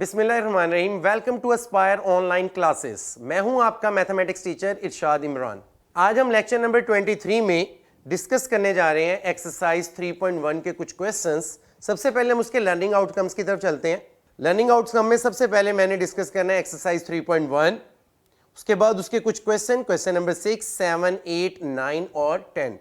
बिस्मिल्लाहिर्रहमानिर्रहीम। Welcome to Aspire online classes. मैं हूं आपका मैथमेटिक्स टीचर इरशाद इमरान। आज हम लेक्चर नंबर 23 में डिस्कस करने जा रहे हैं एक्सरसाइज 3.1 के कुछ क्वेश्चंस। सबसे पहले हम उसके लर्निंग आउटकम्स की तरफ चलते हैं। लर्निंग आउटकम में सबसे पहले मैंने डिस्कस करना है एक्सरसाइज 3.1, उसके बाद उसके कुछ क्वेश्चन नंबर 6, 7, 8, 9 और 10,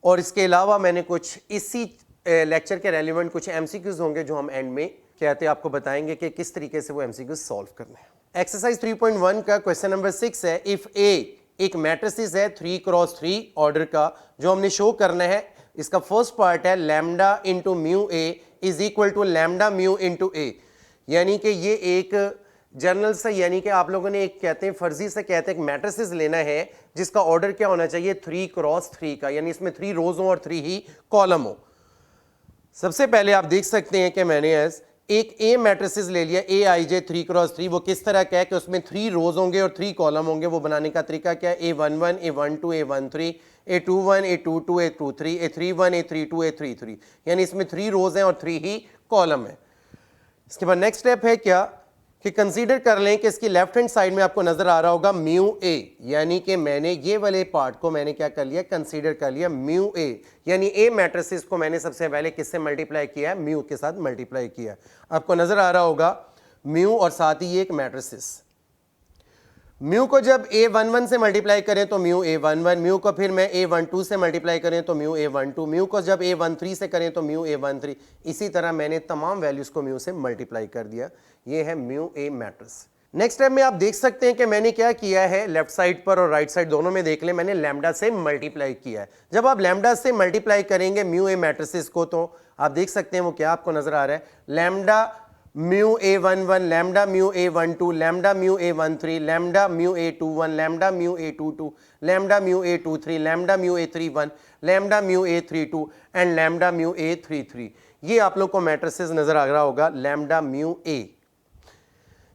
और इसके अलावा मैंने कुछ इसी लेक्चर के रेलिवेंट कुछ एमसीक्यूज होंगे जो हम एंड में कहते हैं आपको बताएंगे कि किस तरीके से वो एमसीक्यूज सॉल्व करने हैं। एक्सरसाइज 3.1 का क्वेश्चन नंबर 6 है, इफ ए एक मैट्रिसेस है 3x3 ऑर्डर का, जो हमने शो करना है। इसका फर्स्ट पार्ट है lambda into mu A is equal to lambda mu into A, यानी कि ये एक जनरल से, यानी कि आप लोगों ने एक कहते हैं फर्जी से कहते हैं मैट्रिसेस लेना है जिसका ऑर्डर क्या होना चाहिए 3x3 का, यानी इसमें 3 रोज हो और 3 ही कॉलम हो। सबसे पहले आप देख सकते हैं कि मैंने एक ए मैट्रिसेस ले लिया, ए आई जे 3x3। वो किस तरह का है कि उसमें 3 रोज होंगे और 3 कॉलम होंगे। वो बनाने का तरीका क्या है, A11, A12, A13, A21, A22, A23, A31, A32, A33, यानी इसमें 3 रोज हैं और 3 ही कॉलम है। इसके बाद नेक्स्ट स्टेप है क्या कि कंसीडर कर लें कि इसकी लेफ्ट हैंड साइड में आपको नजर आ रहा होगा म्यू ए, यानी कि मैंने ये वाले पार्ट को मैंने क्या कर लिया, कंसीडर कर लिया म्यू ए, यानी ए मैट्रिसेस को मैंने सबसे पहले किससे मल्टीप्लाई किया है, म्यू के साथ मल्टीप्लाई किया। आपको नजर आ रहा होगा म्यू और साथ ही एक मैट्रिसेस। म्यू को जब A11 से मल्टीप्लाई करें तो म्यू A11, म्यू को फिर मैं A12 से मल्टीप्लाई करें तो म्यू A12, म्यू को जब A13 से करें तो म्यू A13, इसी तरह मैंने तमाम वैल्यूज को म्यू से मल्टीप्लाई कर दिया। ये है mu A matrix. Next step में आप देख सकते हैं कि मैंने क्या किया है, लेफ्ट साइड पर और राइट साइड दोनों में देख लें, मैंने लैम्डा से मल्टीप्लाई किया है। जब आप लैम्डा से मल्टीप्लाई करेंगे म्यू ए मैट्रिसेस को तो आप देख सकते हैं वो क्या आपको नजर आ रहा है, lambda mu A11, lambda mu A12, lambda mu A13, lambda mu A21, lambda mu A22, lambda mu A23, lambda mu A31, lambda mu A32 and lambda mu A33। ये आप लोग को मैट्रिसेस नजर आ रहा होगा, लैम्डा म्यू ए।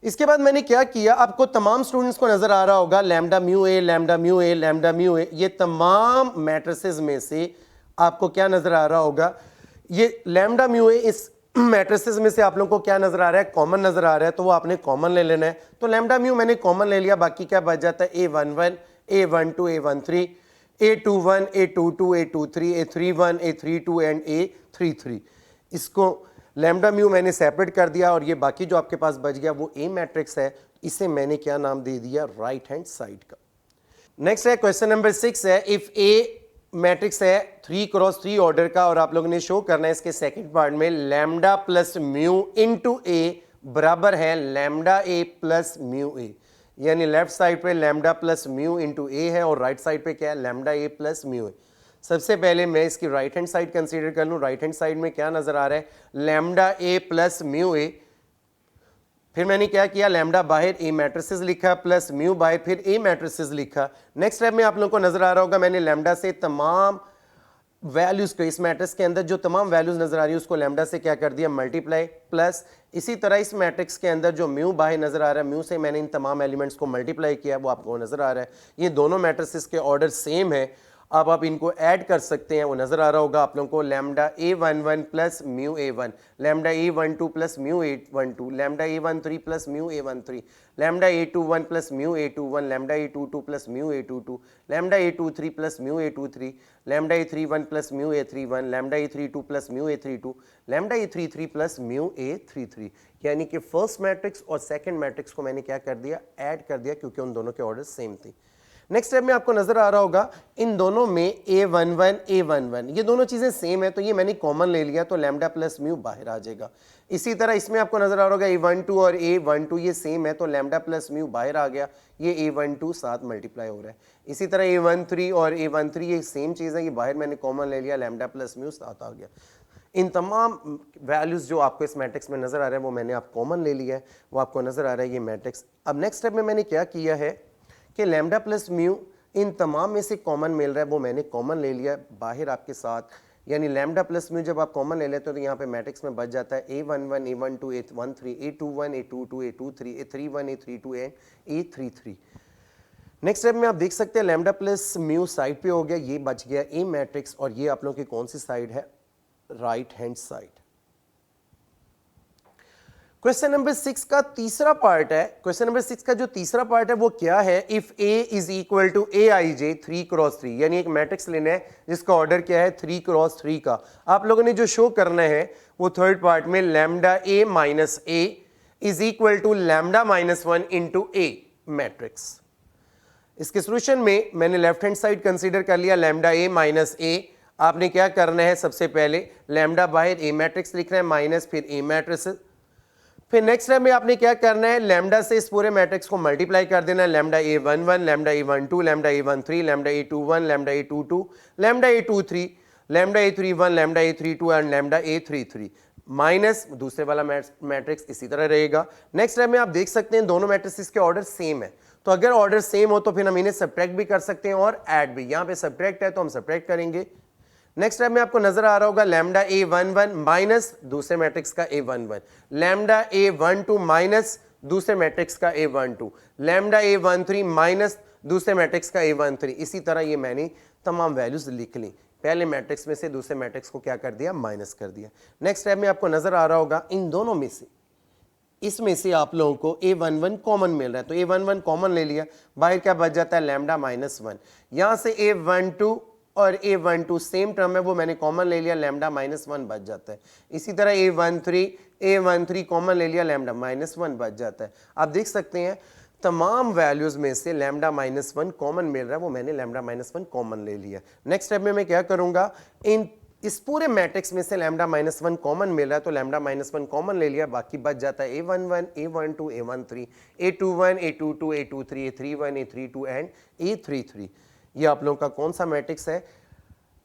इसके बाद मैंने क्या किया, आपको तमाम स्टूडेंट्स को नजर आ रहा होगा lambda mu A, lambda mu A, lambda mu A. ये तमाम मैट्रिसेस में से आपको क्या नजर आ रहा होगा, ये लैम्डा म्यू ए इस मैट्रिसेस में से आप लोगों को क्या नजर आ रहा है, कॉमन नजर आ रहा है, तो वो आपने कॉमन ले लेना है। तो लैम्डा म्यू मैंने कॉमन ले लिया, बाकी क्या बच जाता है A11, A12, A13, A21, A22, A23, A31, A32 and A33। इसको लैम्डा म्यू मैंने सेपरेट कर दिया और ये बाकी जो आपके पास बच गया वो ए मैट्रिक्स है। इसे मैंने क्या नाम दे दिया, राइट हैंड साइड का। नेक्स्ट है क्वेश्चन नंबर 6 है, इफ ए मैट्रिक्स है 3x3 ऑर्डर का, और आप लोगों ने शो करना है इसके सेकंड पार्ट में लैम्डा प्लस म्यू इंटू ए बराबर है lambda A plus mu A, यानी लेफ्ट साइड पे लैम्डा प्लस म्यू इंटू ए है और राइट साइड पे क्या है, lambda A plus mu A. सबसे पहले मैं इसकी राइट हैंड साइड कंसीडर कर लूं। राइट हैंड साइड में क्या नजर आ रहा है, lambda A plus mu A. फिर मैंने क्या किया, लैम्डा बाहर ए मैट्रिसेस लिखा प्लस म्यू बाहर फिर ए मैट्रिसेस लिखा। नेक्स्ट स्टेप में आप लोगों को नजर आ रहा होगा मैंने लैम्डा से तमाम वैल्यूज को, इस मैट्रिक्स के अंदर जो तमाम वैल्यूज नजर आ रही है उसको लैम्डा से क्या कर दिया, मल्टीप्लाई, प्लस इसी तरह इस मैट्रिक्स के अंदर जो म्यू बाहर नजर आ रहा है म्यू से मैंने इन तमाम एलिमेंट्स को मल्टीप्लाई किया, वो आपको नजर आ रहा है। ये दोनों मैट्रिसेस के ऑर्डर सेम है। अब आप इनको ऐड कर सकते हैं, वो नजर आ रहा होगा आप लोगों को, lambda A11 plus mu A1, lambda A12 plus mu A12, lambda A13 plus mu A13, lambda A21 plus mu A21, lambda A22 plus mu A22, lambda A23 plus mu A23, lambda A31 plus mu A31, lambda A32 plus mu A32, lambda A33 plus mu A33। यानी कि first matrix और second matrix को मैंने क्या कर दिया, add कर दिया, क्योंकि उन दोनों के ऑर्डर सेम थे। नेक्स्ट स्टेप में आपको नजर आ रहा होगा इन दोनों में A11, A11 ये दोनों चीजें सेम है, तो ये मैंने कॉमन ले लिया, तो लैम्डा प्लस म्यू बाहर आ जाएगा। इसी तरह इसमें आपको नजर आ रहा होगा A12 और A12 ये सेम है, तो लैम्डा प्लस म्यू बाहर आ गया, ये A12 साथ मल्टीप्लाई हो रहा है। इसी तरह A13 और A13 ये सेम चीज़ है, ये बाहर मैंने कॉमन ले लिया, लैम्डा प्लस म्यू साथ आ गया। इन तमाम वैल्यूज जो आपको इस मैट्रिक्स में नजर आ रहा है वो मैंने आप कॉमन ले लिया है, वो आपको नजर आ रहा है ये मैट्रिक्स। अब नेक्स्ट स्टेप में मैंने क्या किया है कि लैम्डा प्लस म्यू इन तमाम में से कॉमन मिल रहा है, वो मैंने कॉमन ले लिया बाहर आपके साथ, यानी लैम्डा प्लस म्यू जब आप कॉमन ले लेते हो तो यहाँ पे मैट्रिक्स में बच जाता है A11, A12, A13, A21, A22, A23, A31, A32 and A33। Next step में आप देख सकते हैं लैम्डा प्लस म्यू साइड पे हो गया, ये बच गया ए मैट्रिक्स, और ये आप लोगों की कौन सी साइड है, right hand side. Question number 6 का तीसरा पार्ट है। क्वेश्चन नंबर 6 का जो तीसरा पार्ट है वो क्या है, if A is equal to AIJ 3x3, यानी एक मैट्रिक्स लेना है जिसका ऑर्डर क्या है 3x3 का। आप लोगों ने जो शो करना है वो थर्ड पार्ट में lambda A minus A is equal to lambda minus 1 into A matrix. इसके सोल्यूशन में मैंने लेफ्ट हैंड साइड कंसीडर कर लिया लैम्डा A माइनस A। आपने क्या करना है, सबसे पहले लैम्डा बाहर A मैट्रिक्स लिखना है माइनस फिर A मैट्रिक्स। फिर नेक्स्ट स्टेप में आपने क्या करना है, लैम्डा से इस पूरे मैट्रिक्स को मल्टीप्लाई कर देना है, lambda A11, lambda A12, lambda A13, lambda A21, lambda A22, lambda A23, lambda A31, lambda A32 and lambda A33 minus दूसरे वाला मैट्रिक्स इसी तरह रहेगा। नेक्स्ट स्टेप में आप देख सकते हैं दोनों मैट्रिक्स के ऑर्डर सेम है, तो अगर ऑर्डर सेम हो तो फिर हम इन्हें सब्ट्रैक्ट भी कर सकते हैं और ऐड भी। यहां पे सब्ट्रैक्ट है तो हम सब्ट्रैक्ट करेंगे। नेक्स्ट स्टेप में आपको नजर आ रहा होगा लैम्डा A11 माइनस दूसरे मैट्रिक्स का A11, लैम्डा A12 माइनस दूसरे मैट्रिक्स का A12, लैम्डा A13 माइनस दूसरे मैट्रिक्स का A13। इसी तरह ये मैंने तमाम वैल्यूज लिख ली, पहले मैट्रिक्स में से दूसरे मैट्रिक्स को क्या कर दिया, माइनस कर दिया। नेक्स्ट स्टेप में आपको नजर आ रहा होगा इन दोनों में से इसमें से आप लोगों को A11 कॉमन मिल रहा है, तो A11 कॉमन ले लिया, बाहर क्या बच जाता है लैम्डा माइनस 1। यहां से A12 और A12 सेम टर्म है वो मैंने कॉमन ले लिया, लैम्डा माइनस 1 बच जाता है। इसी तरह A13 कॉमन ले लिया, लैम्डा माइनस 1 बच जाता है। आप देख सकते हैं तमाम वैल्यूज में से लैम्डा माइनस 1 कॉमन मिल रहा है, वो मैंने लैम्डा माइनस 1 कॉमन ले लिया। नेक्स्ट स्टेप में मैं क्या करूंगा, इस पूरे मैट्रिक्स में से लैम्डा माइनस 1 कॉमन मिल रहा है तो लैम्डा माइनस 1 कॉमन ले लिया, बाकी बच जाता है A11, A12, A13, A21, A22, A23, A31, A32 and A33। ये आप लोगों का कौन सा मैट्रिक्स है,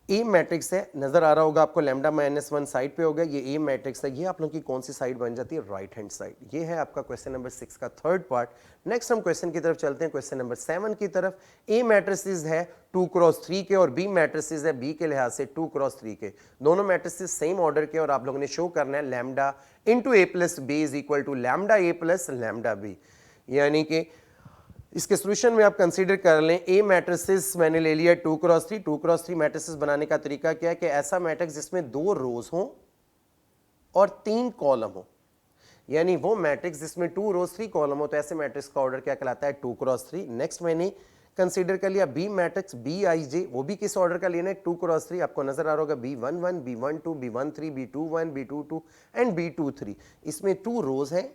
ए मैट्रिक्स है। नजर आ रहा होगा आपको लैम्डा माइनस 1 साइड पे होगा, ये ए मैट्रिक्स है। ये आप लोगों की कौन सी साइड बन जाती है, राइट हैंड साइड। ये है आपका क्वेश्चन नंबर 6 का थर्ड पार्ट। नेक्स्ट हम क्वेश्चन की तरफ चलते हैं, क्वेश्चन नंबर 7 की तरफ। ए मैट्रिसेस है 2x3 के और बी मैट्रिसेस है बी के लिहाज से 2x3 के। दोनों मैट्रिसेस सेम ऑर्डर के और आप लोगों ने शो करना है lambda into A plus B is equal to lambda A plus lambda B. यानी कि इसके सोल्यूशन में आप कंसीडर कर लें ए मैट्रिसेस मैंने ले लिया 2x3। 2x3 मैट्रिसेस बनाने का तरीका क्या है कि ऐसा मैट्रिक्स जिसमें 2 रोज हों और 3 कॉलम हो, यानी वो मैट्रिक्स जिसमें 2 रोज 3 कॉलम हो, तो ऐसे मैट्रिक्स का ऑर्डर क्या कहलाता है 2x3। नेक्स्ट मैंने कंसीडर कर लिया बी मैट्रिक्स BIJ, वो भी किस ऑर्डर का लेना है 2x3। आपको नजर आ रहा होगा B11, B12, B13, B21, B22 and B23। इसमें 2 रोज हैं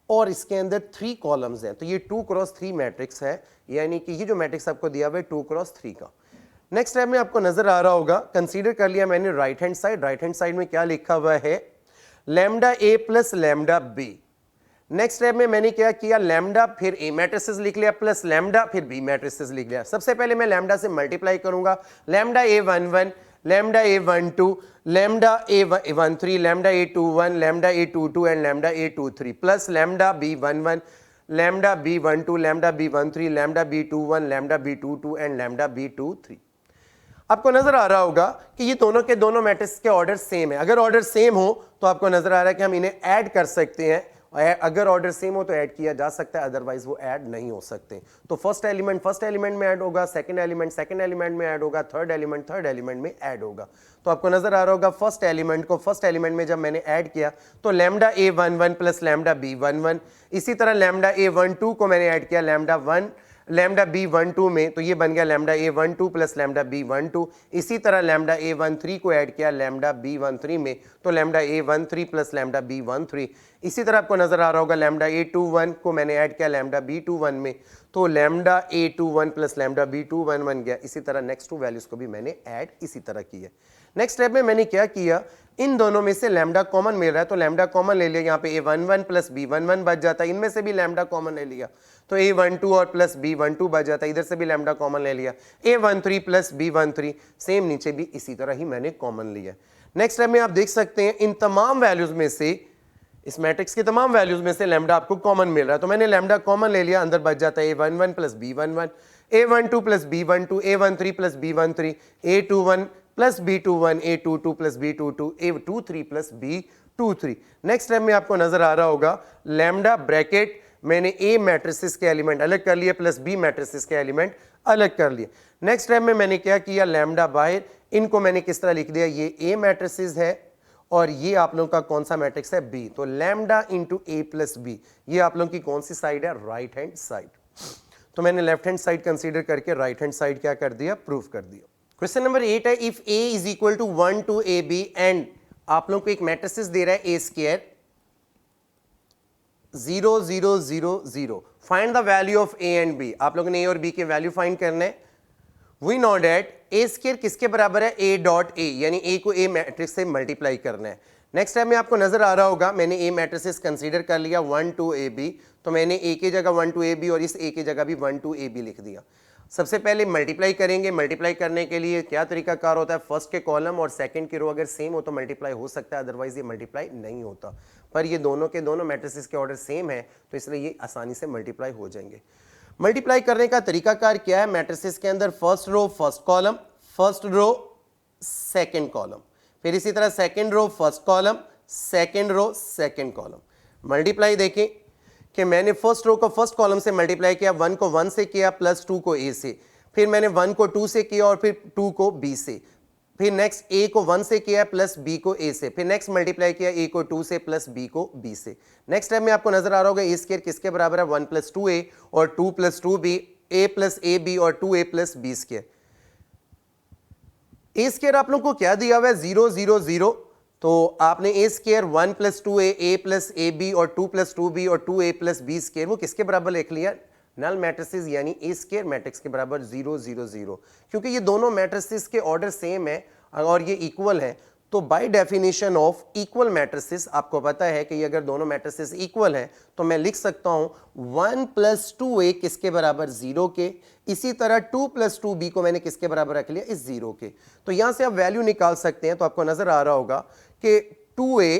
और इसके अंदर 3 कॉलम्स हैं, तो ये 2x3 मैट्रिक्स है, यानी कि ये जो मैट्रिक्स आपको दिया हुआ है 2x3 का। नेक्स्ट स्टेप में आपको नजर आ रहा होगा, कंसीडर कर लिया मैंने right hand side. Right hand side में क्या लिखा हुआ है, lambda A plus lambda B. Next step में मैंने क्या किया, लैम्डा फिर ए मैट्रिसेस लिख लिया प्लस लैम्डा फिर बी मैट्रिसेस लिख लिया। सबसे पहले मैं लैम्डा से मल्टीप्लाई करूंगा, lambda A11, lambda A12, lambda A13, lambda A21, lambda A22 and lambda A23 plus lambda B11, lambda B12, lambda B13, lambda B21, lambda B22 and lambda B23। आपको नजर आ रहा होगा कि ये दोनों के दोनों मैट्रिक्स के ऑर्डर सेम है। अगर ऑर्डर सेम हो तो आपको नजर आ रहा है कि हम इन्हें ऐड कर सकते हैं, अगर ऑर्डर सेम हो तो ऐड किया जा सकता है, अदरवाइज वो ऐड नहीं हो सकते। तो फर्स्ट एलिमेंट में ऐड होगा, सेकंड एलिमेंट में ऐड होगा, थर्ड एलिमेंट में ऐड होगा। तो आपको नजर आ रहा होगा फर्स्ट एलिमेंट में जब मैंने ऐड किया तो lambda A11 plus lambda B11, इसी तरह लैम्डा A12 को मैंने ऐड किया लैम्डा B12 में, तो ये बन गया lambda A12 plus lambda B12। इसी तरह लैम्डा A13 को ऐड किया लैम्डा B13 में, तो lambda A13 plus lambda B13। इसी तरह आपको नजर आ रहा होगा लैम्डा A21 को मैंने ऐड किया लैम्डा B21 में, तो lambda A21 plus lambda B21 बन गया। इसी तरह नेक्स्ट 2 वैल्यूज को भी मैंने ऐड इसी तरह किया। नेक्स्ट स्टेप में मैंने क्या किया, इन दोनों में से लैम्डा कॉमन मिल रहा है तो लैम्डा कॉमन ले लिया, यहाँ पे A11 प्लस B11 बच जाता है, इनमें से भी लैम्डा कॉमन ले लिया तो A12 और प्लस B12 बच जाता है, इधर से भी लैम्डा कॉमन ले लिया, A13 प्लस B13 सेम नीचे भी इसी तरह ही मैंने कॉमन लिया। नेक्स्ट स्टेप में आप देख सकते हैं इन तमाम वैल्यूज में से, इस मैट्रिक्स की तमाम वैल्यूज में से लैम्डा आपको कॉमन मिल रहा है, तो मैंने लैम्डा कॉमन ले लिया, अंदर बच जाता है A11 plus B11, A12 plus B12, A13 plus B13, A21 plus B21, A22 plus B22, A23 plus B23। Next step में आपको नजर आ रहा होगा लैम्डा ब्रैकेट मैंने ए मैट्रिसेस के एलिमेंट अलग कर लिए प्लस बी मैट्रिसेस के एलिमेंट अलग कर लिए। नेक्स्ट स्टेप में मैंने क्या किया, लैम्डा बाहर, इनको मैंने किस तरह लिख दिया, ये ए मैट्रिसेस है और ये आप लोगों का कौन सा मैट्रिक्स है, बी। तो lambda into A plus B, ये आप लोगों की कौन सी साइड है, राइट हैंड साइड। तो मैंने लेफ्ट हैंड साइड कंसीडर करके राइट हैंड साइड क्या कर दिया, प्रूव कर दिया। क्वेश्चन नंबर 8 है, if A is equal to 1 two A B and आप लोगों को एक मैट्रिक्स दे रहा है A square 0 0 0 0, find the value of A and B. आप लोगों ने ए और बी के वैल्यू फाइंड करने हैं। We know det A square किसके बराबर है, ए डॉट ए, यानी ए को ए मैट्रिक्स से मल्टीप्लाई करना है। नेक्स्ट टाइम में आपको नजर आ रहा होगा मैंने ए मैट्रिसेस कंसीडर कर लिया 1 टू ए बी, तो मैंने ए की जगह 1 टू ए बी और इस ए की जगह भी 1 टू ए बी लिख दिया। सबसे पहले मल्टीप्लाई करेंगे। मल्टीप्लाई करने के लिए क्या तरीकाकार होता है, फर्स्ट के कॉलम और सेकंड की रो अगर सेम हो तो मल्टीप्लाई हो सकता है, अदरवाइज ये मल्टीप्लाई नहीं होता। पर ये दोनों के दोनों मैट्रिसेस के ऑर्डर सेम है तो इसलिए ये आसानी से मल्टीप्लाई हो जाएंगे। मल्टीप्लाई करने का तरीकाकार क्या है, मैट्रिसेस के अंदर first row first column, first row second column, फिर इसी तरह second row first column, second row second column. Multiply देखें कि मैंने फर्स्ट रो को फर्स्ट कॉलम से मल्टीप्लाई किया, 1 को 1 से किया प्लस 2 को ए से, फिर मैंने 1 को 2 से किया और फिर 2 को बी से, फिर नेक्स्ट ए को 1 से किया प्लस बी को ए से, फिर नेक्स्ट मल्टीप्लाई किया ए को 2 से प्लस बी को बी से। नेक्स्ट टाइम में आपको नजर आ रहा होगा ए स्क्वायर किसके बराबर है, 1 प्लस 2 ए और 2 plus 2 B, A plus A B और 2 A plus B square. A square आप लोग को क्या दिया हुआ है, 0 0 0, तो आपने A square 1 plus 2 A plus A B और 2 प्लस 2 बी और 2 ए प्लस बी स्क्वायर वो किसके बराबर लिख लिया, नल मैट्रिसेस यानी ए स्क्वायर मैट्रिक्स के बराबर 0 0 0। क्योंकि ये दोनों मैट्रिसेस के ऑर्डर सेम है और ये इक्वल है, तो by definition of equal matrices आपको पता है कि ये अगर दोनों मैट्रिसेस इक्वल हैं तो मैं लिख सकता हूं 1 प्लस 2 ए किसके बराबर 0 के, इसी तरह 2 प्लस 2 बी को मैंने किसके बराबर रख लिया, इस 0 के। तो यहां से आप वैल्यू निकाल सकते हैं। तो आपको नजर आ रहा होगा कि 2a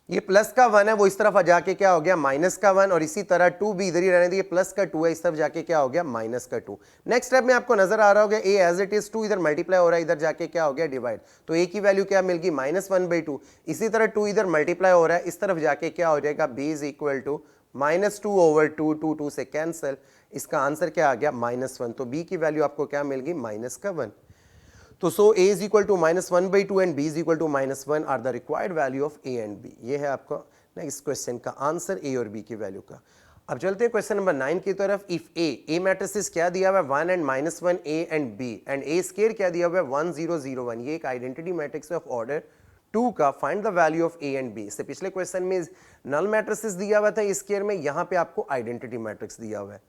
ये प्लस का 1 है वो इस तरफ जाके क्या हो गया, माइनस का 1, और इसी तरह 2b इधर ही रहने दिए, प्लस का 2 है इस तरफ जाके क्या हो गया, माइनस का 2। नेक्स्ट स्टेप में आपको नजर आ रहा होगा a एज इट इज 2 इधर मल्टीप्लाई हो रहा है, इधर जाके क्या हो गया, डिवाइड। तो a की वैल्यू क्या मिल गई, -1/2। इसी तरह 2 इधर मल्टीप्लाई हो रहा है, इस तरफ जाके क्या हो जाएगा, b इज इक्वल टू -2/2, 2 2 से कैंसिल, इसका आंसर क्या आ गया, -1। तो b की वैल्यू आपको क्या मिल गई, -1। तो so a is equal to -1/2 and b is equal to -1 are the required value of a and b। ये है आपका नेक्स्ट क्वेश्चन का आंसर a और b की वैल्यू का। अब चलते हैं क्वेश्चन नंबर 9 की तरफ। इफ a मैट्रिसेस क्या दिया हुआ है, 1 and -1 a and b and a square क्या दिया हुआ है, 1 0 0 1। ये एक आइडेंटिटी मैट्रिक्स ऑफ ऑर्डर 2 का, find the value of a and b। इससे पिछले क्वेश्चन में नल मैट्रिसेस दिया हुआ था इस स्क्वायर में, यहां पे आपको आइडेंटिटी मैट्रिक्स दिया हुआ है।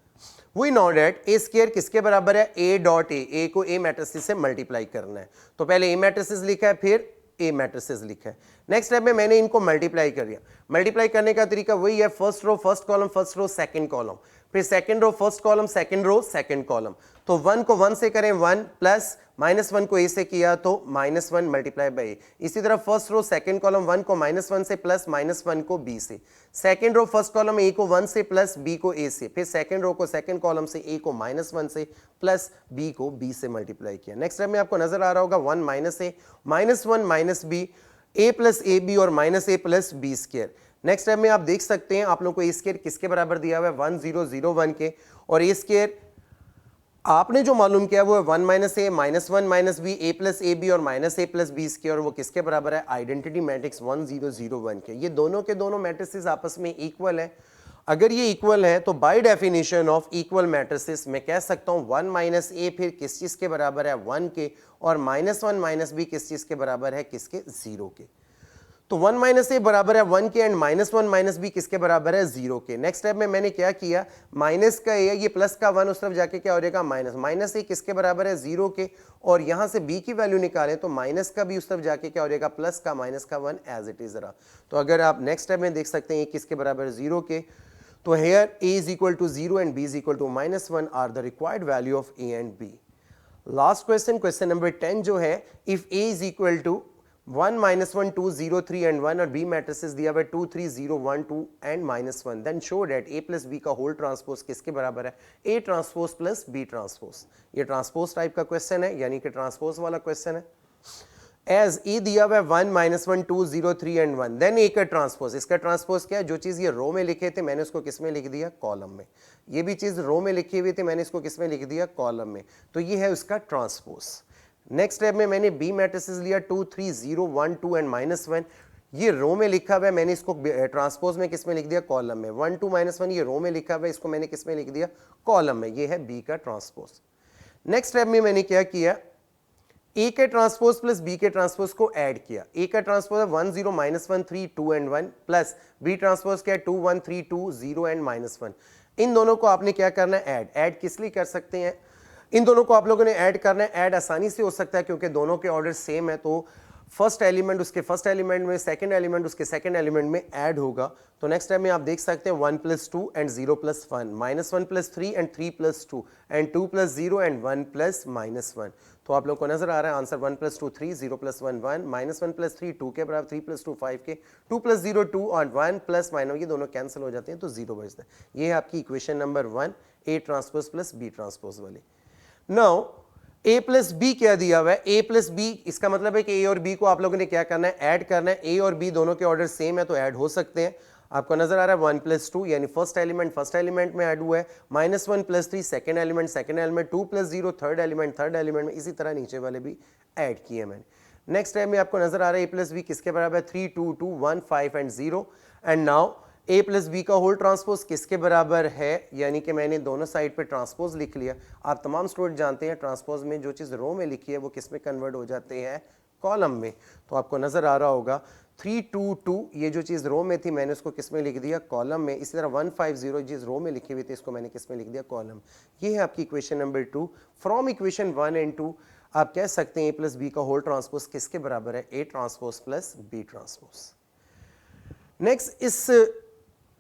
We know that a square किसके बराबर है, a डॉट ए को a मैट्रिसेस से मल्टीप्लाई करना है। तो पहले a मैट्रिसेस लिखा है फिर a मैट्रिसेस लिखा है। नेक्स्ट स्टेप में मैंने इनको मल्टीप्लाई कर दिया। मल्टीप्लाई करने का तरीका वही है, first row first column, first row second column, फिर second row first column, second row second column. तो 1 को 1 से करें 1 प्लस -1 को a से किया तो -1 मल्टीप्लाई बाई a। इसी तरह फर्स्ट रो सेकंड कॉलम 1 को -1 से प्लस -1 को b से, second row first column a को 1 से प्लस b को a से, फिर सेकंड रो को सेकंड कॉलम से a को -1 से प्लस b को b से मल्टीप्लाई किया। नेक्स्ट स्टेप में आपको नजर आ रहा होगा 1 minus a, -1 - b, a plus A B और -a plus b square. Next step में आप देख सकते हैं आप लोग को a स्क्वायर किसके बराबर दिया हुआ है, 1 0 0 1 के, और a स्क्वायर आपने जो मालूम किया वो है 1 - a -1 - b, a plus A B और -a प्लस b स्क्वायर, और वो किसके बराबर है, आइडेंटिटी मैट्रिक्स 1 0 0 1 के। ये दोनों के दोनों मैट्रिसेस आपस में इक्वल है। अगर ये इक्वल है तो by definition of equal matrices मैं कह सकता हूं 1 - a फिर किस चीज के बराबर है, 1 के, और -1 - b किस चीज के बराबर है, किसके, 0 के। तो 1 - a बराबर है 1 के एंड -1 - b किसके बराबर है, 0 के। नेक्स्ट स्टेप में मैंने क्या किया, माइनस का a, ये प्लस का 1 उस तरफ जाके क्या हो जाएगा, माइनस a किसके बराबर है, 0 के, और यहां से b की वैल्यू निकालें तो माइनस का b उस तरफ जाके क्या हो जाएगा, प्लस का -1 एज इट इज रहा। तो अगर आप नेक्स्ट स्टेप में देख सकते हैं a किसके बराबर है, 0 के। तो here a is equal to 0 and b is equal to -1 are the required value of a and b। Last question, question number 10 जो है, if a is equal to 1 - 1 2 0 3 and 1 और b मैट्रिसेस दिया हुआ है 2 3 0 1 2 and -1, then show that a plus b का whole transpose किसके बराबर है, a transpose plus b transpose. ये ट्रांसपोज टाइप का क्वेश्चन है, यानी कि ट्रांसपोज वाला क्वेश्चन है। एज ए दिया हुआ है 1 - 1 2 0 3 एंड 1, देन ए का ट्रांसपोज। इसका ट्रांसपोज क्या है, जो चीज ये रो में लिखे थे मैंने उसको किस में लिख दिया, कॉलम में। ये भी चीज रो में लिखी हुई थी, मैंने इसको किस में लिख दिया, कॉलम में। तो ये है उसका ट्रांसपोज। नेक्स्ट स्टेप में मैंने बी मैट्रिसेस लिया 2 3 0 1 2 एंड -1। ये रो में लिखा हुआ है, मैंने इसको ट्रांसपोज में किस में लिख दिया, कॉलम में। 1 2 -1 ये रो में लिखा हुआ है, इसको मैंने किस में लिख दिया, कॉलम में। ये है बी का ट्रांसपोज। नेक्स्ट स्टेप में मैंने क्या किया, ए के ट्रांसपोज प्लस बी के ट्रांसपोज को ऐड किया। ए का ट्रांसपोज है 1 0 -1 3 2 एंड 1 प्लस बी ट्रांसपोज क्या है 2 1 3 2 0 एंड -1। इन दोनों को आपने क्या करना है, ऐड किस लिए कर सकते हैं, इन दोनों को आप लोगों ने ऐड करना है। ऐड आसानी से हो सकता है क्योंकि दोनों के ऑर्डर सेम है, तो फर्स्ट एलिमेंट उसके फर्स्ट एलिमेंट में, सेकंड एलिमेंट उसके सेकंड एलिमेंट में ऐड होगा। तो नेक्स्ट टाइम में आप देख सकते हैं 1 + 2 एंड 0 + 1, -1 + 3 एंड 3 + 2 एंड 2 + 0 एंड 1 + -1। तो आप लोग को नजर आ रहा है आंसर 1 + 2 3, 0 + 1 1, -1 + 3 2 के बराबर, 3 + 2 5 के, 2 + 0 2 और 1 + -, ये दोनों कैंसिल हो जाते हैं तो 0 बचता है। ये है आपकी equation number 1, A transpose plus B transpose वाली। नाउ a प्लस बी क्या दिया हुआ है, a प्लस बी, इसका मतलब है कि a और b को आप लोगों ने क्या करना है, ऐड करना है। a और b दोनों के ऑर्डर सेम है तो ऐड हो सकते हैं। आपको नजर आ रहा है 1 + 2 यानी फर्स्ट एलिमेंट में ऐड हुआ है, -1 + 3 सेकंड एलिमेंट, 2 + 0 थर्ड एलिमेंट में, इसी तरह नीचे वाले भी ऐड किए मैंने। नेक्स्ट टाइम में आपको नजर आ रहा है a प्लस बी किसके बराबर है, 3 2 2 1 5 and 0। And now a plus B का होल ट्रांसपोज किसके बराबर है, यानी कि मैंने दोनों साइड पे ट्रांसपोज लिख लिया। आप तमाम स्टूडेंट जानते हैं ट्रांसपोज में जो चीज़ रो में लिखी है वो किस में कन्वर्ट हो जाते हैं, कॉलम में। तो आपको नजर आ रहा होगा 3 2 2 ये जो चीज़ रो में थी मैंने उसको किस में लिख दिया, कॉलम में। इसी तरह 1 5 0 जिस रो में लिखी हुई थी इसको मैंने किस में लिख दिया, कॉलम। ये है आपकी equation number 2। From equation 1 and 2 आप कह सकते हैं a प्लस बी का होल ट्रांसपोज किसके बराबर है, a transpose plus b transpose. Next इस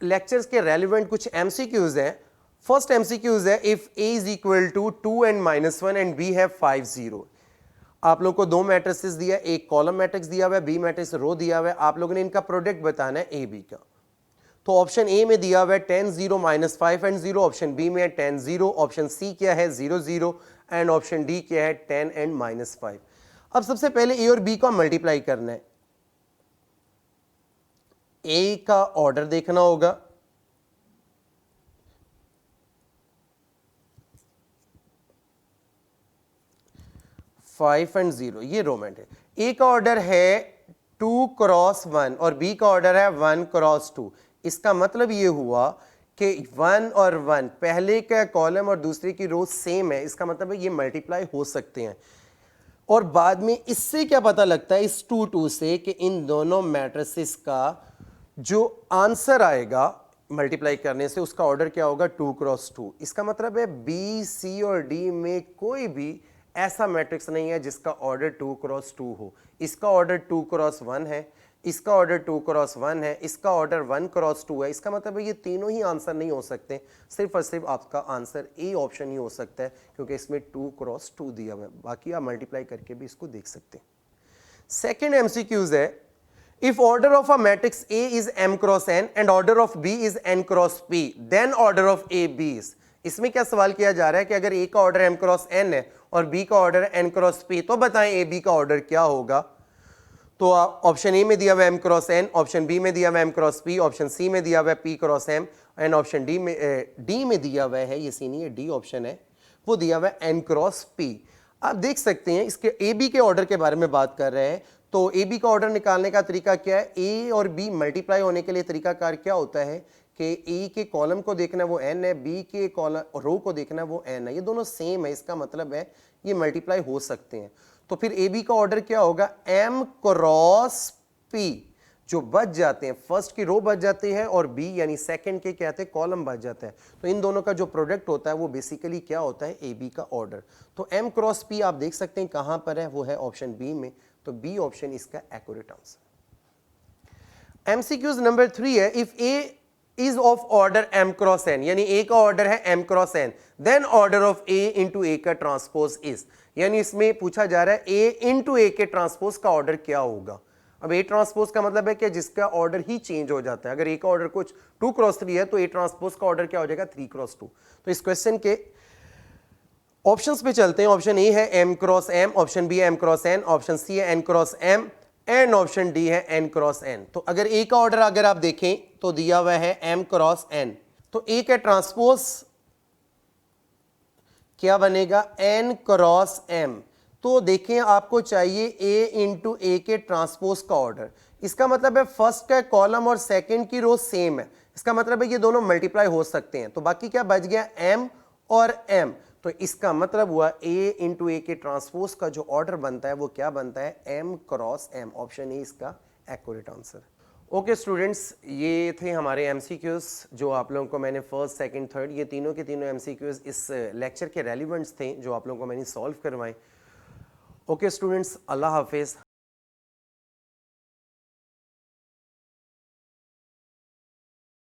लेक्चर्स के रेलिवेंट कुछ एमसीक्यूज हैं। फर्स्ट एमसीक्यूज है, if a is equal to 2 and -1 and b have 5 0। आप लोग को दो मैट्रिसेस दिया, एक कॉलम मैट्रिक्स दिया हुआ है, बी मैट्रिक्स रो दिया हुआ है, आप लोगों ने इनका प्रोडक्ट बताना है a b का। तो ऑप्शन ए में दिया हुआ है 10 0 -5 एंड 0, ऑप्शन बी में है 10 0, ऑप्शन सी क्या है 0 0 एंड ऑप्शन डी क्या है 10 एंड -5। अब सबसे पहले ए और बी को मल्टीप्लाई करना है। ए का ऑर्डर देखना होगा, फाइव एंड 0 ये रो में है। ए का ऑर्डर है 2 क्रॉस 1 और बी का ऑर्डर है 1 क्रॉस 2। इसका मतलब ये हुआ कि 1 और 1 पहले का कॉलम और दूसरे की रो सेम है, इसका मतलब है ये मल्टीप्लाई हो सकते हैं। और बाद में इससे क्या पता लगता है, इस 2 2 से, कि इन दोनों मैट्रिसेस का जो आंसर आएगा मल्टीप्लाई करने से उसका ऑर्डर क्या होगा, 2 क्रॉस 2। इसका मतलब है बी सी और डी में कोई भी ऐसा मैट्रिक्स नहीं है जिसका ऑर्डर 2 क्रॉस 2 हो। इसका ऑर्डर 2 क्रॉस 1 है, इसका ऑर्डर 2 क्रॉस 1 है, इसका ऑर्डर 1 क्रॉस 2 है। इसका मतलब है ये तीनों ही आंसर नहीं हो सकते, सिर्फ और सिर्फ आपका आंसर ए ऑप्शन ही हो सकता है क्योंकि इसमें 2 क्रॉस 2 दिया हुआ है। बाकी आप मल्टीप्लाई करके भी इसको देख सकते हैं। सेकेंड एमसीक्यूज है, if order of a matrix A is m cross n and order of B is n cross p, then order of A B is। इसमें क्या सवाल किया जा रहा है कि अगर A का ऑर्डर m क्रॉस n है और B का ऑर्डर है n क्रॉस p, तो बताएं A B का ऑर्डर क्या होगा। तो ऑप्शन ए में दिया हुआ m cross n, option B में दिया हुआ m cross p, option C में दिया हुआ p cross m and option D में दिया हुआ है, ये सी नहीं है डी ऑप्शन है, वो दिया हुआ है n क्रॉस p। आप देख सकते हैं इसके ए बी के ऑर्डर के बारे में बात कर रहे हैं। तो ए बी का ऑर्डर निकालने का तरीका क्या है, ए और बी मल्टीप्लाई होने के लिए तरीकाकार क्या होता है कि ए के कॉलम को देखना वो n है, बी के कॉलम रो को देखना वो n है, ये दोनों सेम है, इसका मतलब है ये मल्टीप्लाई हो सकते हैं। तो फिर ए बी का ऑर्डर क्या होगा, m क्रॉस p। जो बच जाते हैं, फर्स्ट की रो बच जाती है और बी यानी सेकंड के क्या आते हैं, कॉलम बच जाता है। तो इन दोनों का जो प्रोडक्ट होता है वो बेसिकली क्या होता है, ए बी का ऑर्डर। तो m क्रॉस p आप देख सकते हैं कहां पर है, वो है ऑप्शन बी में। तो बी ऑप्शन इसका एक्यूरेट आंसर। एमसीक्यूज नंबर 3 है, if A is of order m cross n, यानी ए का ऑर्डर है m cross n, then order of a into A का ट्रांसपोज इज। यानी इसमें पूछा जा रहा है a इंटू ए के ट्रांसपोज का ऑर्डर क्या होगा। अब ए ट्रांसपोज का मतलब है कि जिसका ऑर्डर ही चेंज हो जाता है। अगर ए का ऑर्डर कुछ 2 क्रॉस 3 है तो ए ट्रांसपोज का ऑर्डर क्या हो जाएगा, 3 क्रॉस 2। तो इस क्वेश्चन के ऑप्शंस पे चलते हैं। ऑप्शन ए है m cross m, option B है m cross n, option C है n cross m and option D है n क्रॉस n। तो अगर ए का ऑर्डर अगर आप देखें तो दिया हुआ है m क्रॉस n, तो ए का ट्रांसपोज क्या बनेगा, n क्रॉस m। तो देखें आपको चाहिए a इंटू ए के ट्रांसपोज का ऑर्डर, इसका मतलब है फर्स्ट का कॉलम और सेकंड की रो सेम है, इसका मतलब है ये दोनों मल्टीप्लाई हो सकते हैं। तो बाकी क्या बच गया, m और m। तो इसका मतलब हुआ a इंटू ए के ट्रांसपोज का जो ऑर्डर बनता है वो क्या बनता है, m cross m। Option A इसका एक्यूरेट आंसर। ओके स्टूडेंट्स, ये थे हमारे एमसीक्यूज जो आप लोगों को मैंने फर्स्ट सेकंड थर्ड ये तीनों के तीनों एमसीक्यूज इस लेक्चर के रेलिवेंट्स थे जो आप लोगों को मैंने सॉल्व करवाए। ओके स्टूडेंट्स, अल्लाह हाफिज़।